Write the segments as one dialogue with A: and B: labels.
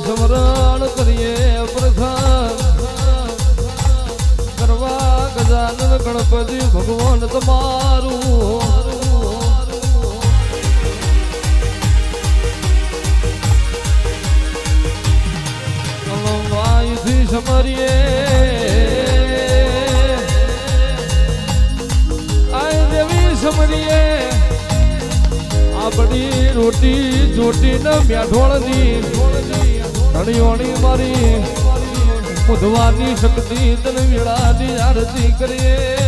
A: સ્મરણ કરીએ પ્રથમ કરવા ગજાનન ગણપતિ ભગવાન તમારું વાયુથી સમરીએ આય દેવી સમરીએ આપણી રોટી ચોટી ને મેઠોળની ધણીઓની મારી બુધવાની શક્તિ તન વેળાની આરતી કરીએ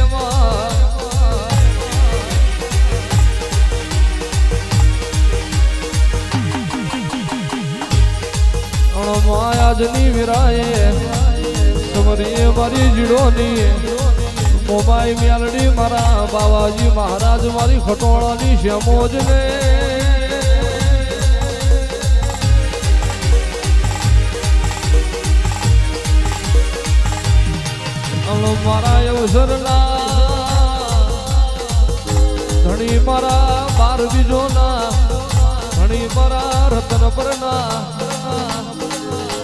A: માયાજની વિરાએ સમરીએ મારી જીડોની મોબાઈ મ્યાલડી મારા બાવાજી મહારાજ મારી ખટોળાની શ્યામોજને મારા અવસરના ધણી મારા બાર બીજોના ધણી મારા રતન પરના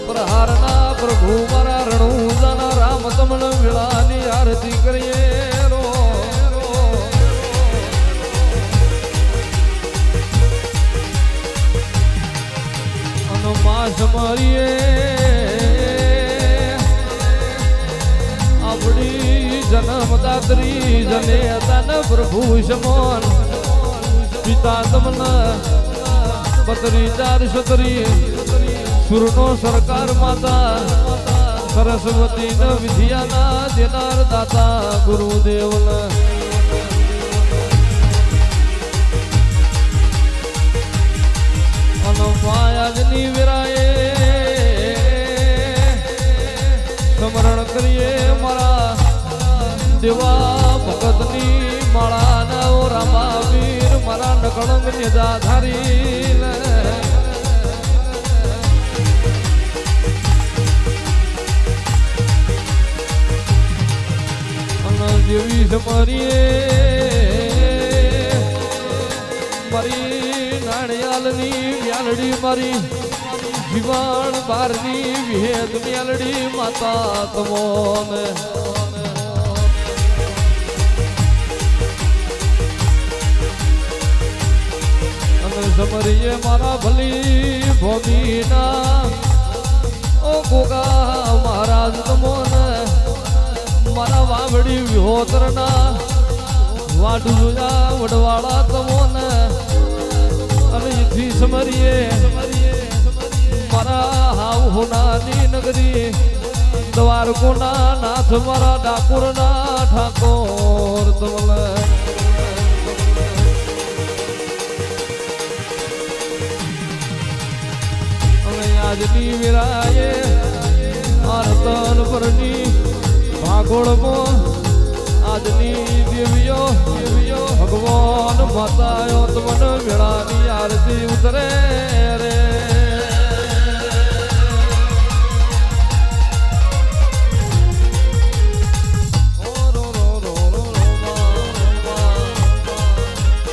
A: પ્રહારના પ્રભુ મારા રણુજાના રામ તમન વેળાની આરતી કરીએ અનુમાસ મારીએ આપણી જન્મદાત્રી જને તન પ્રભુ સમોન પિતા તમન 32 સુરનો સરકાર માતા સરસ્વતી ન વિદ્યાના દેનાર દાતા ગુરુદેવ માયાજની વિરાએ સ્મરણ કરીએ મારા દેવા ભગતની માળા નવ રામા વીર મારા નકળંગ નિજાધારી જેવી સમરીએ મારી નાણિયાલની મ્યાલડી મારી જીવાણ બારની વિહેદ મ્યાલડી માતા તમોને અને સમરીએ મારા ભલી ભોમીના ઓ ગોગા મહારાજ તમોને મારા વાવડી વિહોતરના વાડુજા વડવાળા તમોને અને ઈથી સમરીએ મારા હાવ હોનાની નગરી દ્વારકોના નાથ મારા ડાકોરના ઠાકોર તમલે અને આજની વિરાએ આરતન પરની ભાગોળમાં આજની દેવીઓ ભગવાન માતાઓ તમને મેળાની આરતી ઉતરે